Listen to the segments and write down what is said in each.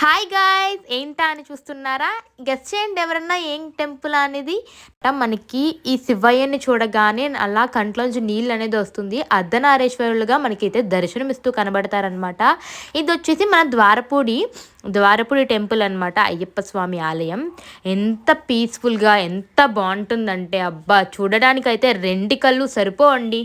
Hi guys, ఏంటా అని చూస్తున్నారా? గెస్ చేయండి ఎవరన్నా ఏం టెంపుల్ అనేది. మనకి ఈ శివయ్యని చూడగానే అలా కంట్లోంచి నీళ్ళు అనేది వస్తుంది. అర్ధనారీశ్వరులుగా మనకైతే దర్శనమిస్తూ కనబడతారనమాట. ఇది వచ్చేసి మన ద్వారపూడి టెంపుల్ అనమాట, అయ్యప్ప స్వామి ఆలయం. ఎంత పీస్ఫుల్గా ఎంత బాగుంటుందంటే అబ్బా, చూడడానికైతే రెండు కళ్ళు సరిపోవండి.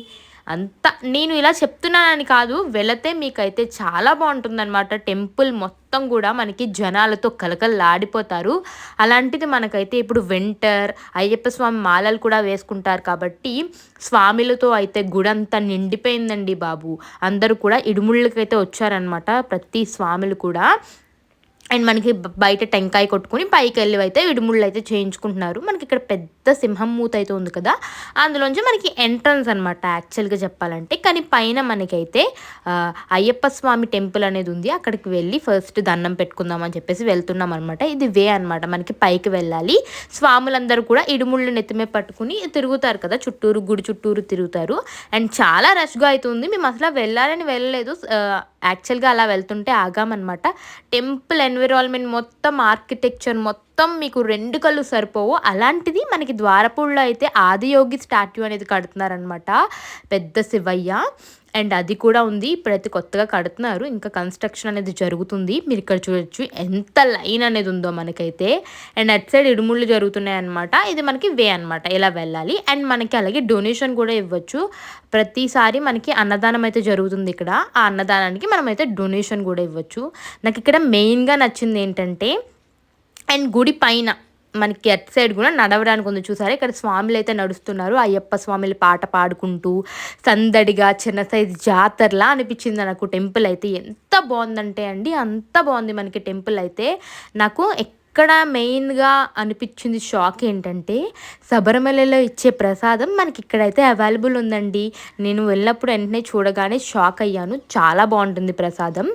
అంత నేను ఇలా చెప్తున్నానని కాదు, వెళితే మీకైతే చాలా బాగుంటుందన్నమాట. టెంపుల్ మొత్తం కూడా మనకి జనాలతో కలకలలాడిపోతారు. అలాంటిది మనకైతే ఇప్పుడు వింటర్, అయ్యప్ప స్వామి మాలలు కూడా వేసుకుంటారు కాబట్టి స్వామిలతో అయితే గుడంతా నిండిపోయిందండి బాబు. అందరూ కూడా ఇడుముళ్ళకైతే వచ్చారనమాట, ప్రతి స్వాములు కూడా. అండ్ మనకి బయట టెంకాయ కొట్టుకుని పైకి వెళ్ళి అయితే ఇడుముళ్ళు అయితే చేయించుకుంటున్నారు. మనకి ఇక్కడ పెద్ద సింహం మూత అయితే ఉంది కదా, అందులోంచి మనకి ఎంట్రన్స్ అనమాట యాక్చువల్గా చెప్పాలంటే. కానీ పైన మనకైతే అయ్యప్ప స్వామి టెంపుల్ అనేది ఉంది. అక్కడికి వెళ్ళి ఫస్ట్ దండం పెట్టుకుందాం అని చెప్పేసి వెళ్తున్నాం అనమాట. ఇది వే అనమాట, మనకి పైకి వెళ్ళాలి. స్వాములందరూ కూడా ఇడుముళ్ళు నెత్తిమే పట్టుకుని తిరుగుతారు కదా, చుట్టూరు గుడి చుట్టూరు తిరుగుతారు. అండ్ చాలా రష్గా అవుతుంది. మేము అసలు వెళ్ళాలని వెళ్ళలేదు, యాక్చువల్గా అలా వెళ్తుంటే ఆగామన్నమాట. టెంపుల్ ఎన్విరాన్మెంట్ మొత్తం, ఆర్కిటెక్చర్ మొత్తం మీకు రెండు కళ్ళు సరిపోవు. అలాంటిది మనకి ద్వారపూడిలో అయితే ఆదియోగి స్టాట్యూ అనేది కడుతున్నారనమాట, పెద్ద శివయ్య. అండ్ అది కూడా ఉంది, ఇప్పుడైతే కొత్తగా కడుతున్నారు, ఇంకా కన్స్ట్రక్షన్ అనేది జరుగుతుంది. మీరు ఇక్కడ చూడొచ్చు ఎంత లైన్ అనేది ఉందో మనకైతే. అండ్ అటు సైడ్ ఇడుముళ్ళు జరుగుతున్నాయి అనమాట. ఇది మనకి వే అనమాట, ఇలా వెళ్ళాలి. అండ్ మనకి అలాగే డొనేషన్ కూడా ఇవ్వచ్చు. ప్రతిసారి మనకి అన్నదానం అయితే జరుగుతుంది ఇక్కడ, ఆ అన్నదానానికి మనమైతే డొనేషన్ కూడా ఇవ్వచ్చు. నాకు ఇక్కడ మెయిన్గా నచ్చింది ఏంటంటే, అండ్ గుడి పైన మనకి అటు సైడ్ కూడా నడవడానికి ఉంది చూసారా. ఇక్కడ స్వాములు అయితే నడుస్తున్నారు, అయ్యప్ప స్వామిలు పాట పాడుకుంటూ సందడిగా చిన్న సైజు జాతరలా అనిపించింది నాకు. టెంపుల్ అయితే ఎంత బాగుందంటే అండి, అంత బాగుంది మనకి టెంపుల్ అయితే. నాకు ఇక్కడ మెయిన్గా అనిపించింది షాక్ ఏంటంటే, శబరిమలలో ఇచ్చే ప్రసాదం మనకి ఇక్కడైతే అవైలబుల్ ఉందండి. నేను వెళ్ళినప్పుడు వెంటనే చూడగానే షాక్ అయ్యాను, చాలా బాగుంటుంది ప్రసాదం.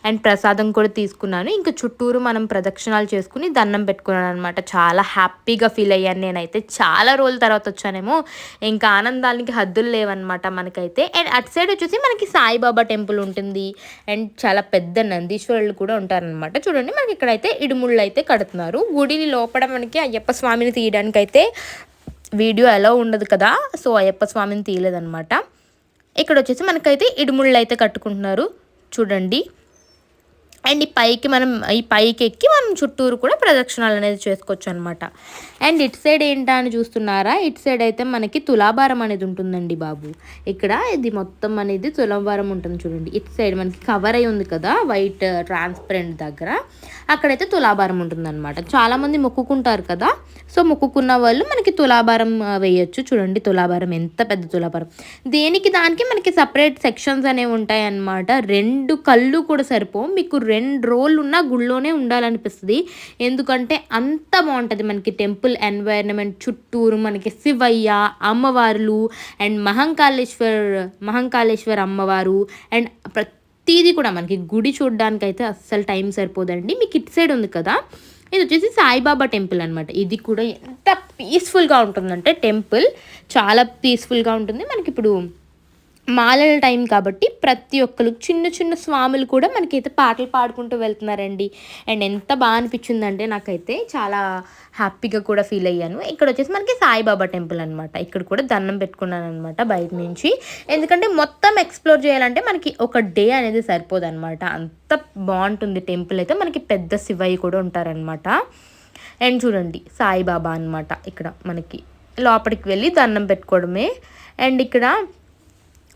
అండ్ ప్రసాదం కూడా తీసుకున్నాను. ఇంకా చుట్టూరు మనం ప్రదక్షిణాలు చేసుకుని దండం పెట్టుకున్నాను అనమాట. చాలా హ్యాపీగా ఫీల్ అయ్యాను నేనైతే. చాలా రోజుల తర్వాత వచ్చానేమో, ఇంకా ఆనందానికి హద్దులు లేవన్నమాట మనకైతే. అండ్ అటు సైడ్ వచ్చేసి మనకి సాయిబాబా టెంపుల్ ఉంటుంది. అండ్ చాలా పెద్ద నందీశ్వరులు కూడా ఉంటారనమాట. చూడండి మనకి ఇక్కడైతే ఇడుముళ్ళు అయితే కడుతున్నారు. గుడిని లోపల మనకి అయ్యప్ప స్వామిని తీయడానికి అయితే వీడియో ఎలా ఉండదు కదా, సో అయ్యప్ప స్వామిని తీయలేదనమాట. ఇక్కడ వచ్చేసి మనకైతే ఇడుముళ్ళు అయితే కట్టుకుంటున్నారు చూడండి. అండ్ ఈ పైకి ఎక్కి మనం చుట్టూరు కూడా ప్రదక్షిణాలు అనేది చేసుకోవచ్చు అనమాట. అండ్ ఇటు సైడ్ ఏంటా అని చూస్తున్నారా, ఇటు సైడ్ అయితే మనకి తులాభారం అనేది ఉంటుందండి బాబు. ఇక్కడ ఇది మొత్తం అనేది తులాభారం ఉంటుంది చూడండి. ఇటు సైడ్ మనకి కవర్ అయి ఉంది కదా వైట్ ట్రాన్స్పరెంట్ దగ్గర, అక్కడైతే తులాభారం ఉంటుందన్నమాట. చాలామంది మొక్కుకుంటారు కదా, సో మొక్కుకున్న వాళ్ళు మనకి తులాభారం వేయచ్చు. చూడండి తులాభారం ఎంత పెద్ద తులాభారం. దానికి మనకి సపరేట్ సెక్షన్స్ అనేవి ఉంటాయి అన్నమాట. రెండు కళ్ళు కూడా సరిపో, మీకు 2 రోజులు ఉన్న గుళ్ళోనే ఉండాలనిపిస్తుంది. ఎందుకంటే అంత బాగుంటుంది మనకి టెంపుల్ ఎన్వైరన్మెంట్. చుట్టూరు మనకి శివయ్య, అమ్మవార్లు అండ్ మహంకాళేశ్వర్ అమ్మవారు. అండ్ ప్రతిదీ కూడా మనకి గుడి చూడడానికి అయితే అస్సలు టైం సరిపోదండి. మీకు ఇటు సైడ్ ఉంది కదా, ఇది వచ్చేసి సాయిబాబా టెంపుల్ అనమాట. ఇది కూడా ఎంత పీస్ఫుల్గా ఉంటుందంటే టెంపుల్ చాలా పీస్ఫుల్గా ఉంటుంది. మనకి ఇప్పుడు మాలల టైం కాబట్టి ప్రతి ఒక్కరు చిన్న చిన్న స్వాములు కూడా మనకైతే పాటలు పాడుకుంటూ వెళ్తున్నారండి. అండ్ ఎంత బాగా అనిపించిందంటే నాకైతే చాలా హ్యాపీగా కూడా ఫీల్ అయ్యాను. ఇక్కడ వచ్చేసి మనకి సాయిబాబా టెంపుల్ అనమాట. ఇక్కడ కూడా దండం పెట్టుకున్నాను అనమాట బయట నుంచి. ఎందుకంటే మొత్తం ఎక్స్ప్లోర్ చేయాలంటే మనకి ఒక డే అనేది సరిపోదు అనమాట, అంత బాగుంటుంది టెంపుల్ అయితే. మనకి పెద్ద శివయ్య కూడా ఉంటారనమాట. అండ్ చూడండి సాయిబాబా అనమాట. ఇక్కడ మనకి లోపలికి వెళ్ళి దండం పెట్టుకోవడమే. అండ్ ఇక్కడ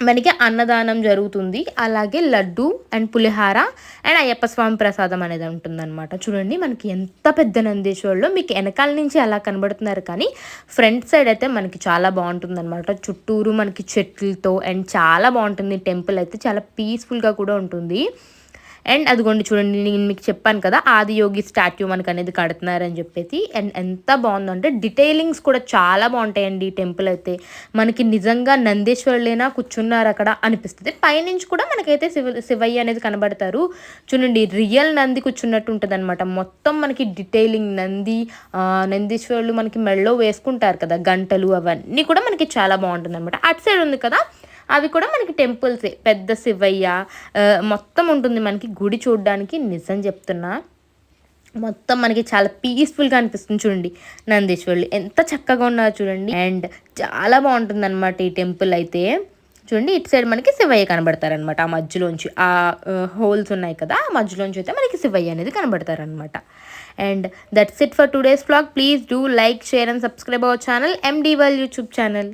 మనకి అన్నదానం జరుగుతుంది, అలాగే లడ్డు అండ్ పులిహార అండ్ అయ్యప్ప స్వామి ప్రసాదం అనేది ఉంటుందన్నమాట. చూడండి మనకి ఎంత పెద్ద నందీశ్వరులో, మీకు వెనకాల నుంచి అలా కనబడుతున్నారు కానీ ఫ్రంట్ సైడ్ అయితే మనకి చాలా బాగుంటుందన్నమాట. చుట్టూరు మనకి చెట్లతో అండ్ చాలా బాగుంటుంది టెంపుల్ అయితే, చాలా పీస్ఫుల్గా కూడా ఉంటుంది. అండ్ అదిగోండి చూడండి, నేను మీకు చెప్పాను కదా ఆదియోగి స్టాట్యూ మనకు అనేది కడుతున్నారని చెప్పేసి. అండ్ ఎంత బాగుందంటే డీటెయిలింగ్స్ కూడా చాలా బాగుంటాయండి ఈ టెంపుల్ అయితే. మనకి నిజంగా నందీశ్వరులేనా కూర్చున్నారు అక్కడ అనిపిస్తుంది. పైనుంచి కూడా మనకైతే శివయ్య అనేది కనబడతారు చూడండి, రియల్ నంది కూర్చున్నట్టు ఉంటుంది అనమాట. మొత్తం మనకి డీటెయిలింగ్ నందీశ్వరులు మనకి మెడలో వేసుకుంటారు కదా గంటలు, అవన్నీ కూడా మనకి చాలా బాగుంటుంది అనమాట. అటు సైడ్ ఉంది కదా, అవి కూడా మనకి టెంపుల్సే. పెద్ద శివయ్య మొత్తం ఉంటుంది మనకి గుడి చూడడానికి. నిజం చెప్తున్నా, మొత్తం మనకి చాలా పీస్ఫుల్గా అనిపిస్తుంది. చూడండి నందీశ్వరులు ఎంత చక్కగా ఉన్నారు చూడండి. అండ్ చాలా బాగుంటుంది అనమాట ఈ టెంపుల్ అయితే. చూడండి ఇటు సైడ్ మనకి శివయ్య కనబడతారనమాట. ఆ మధ్యలోంచి ఆ హోల్స్ ఉన్నాయి కదా, ఆ మధ్యలోంచి అయితే మనకి శివయ్య అనేది కనబడతారనమాట. And that's it for today's vlog. Please do like, share and subscribe our channel MD World YouTube channel.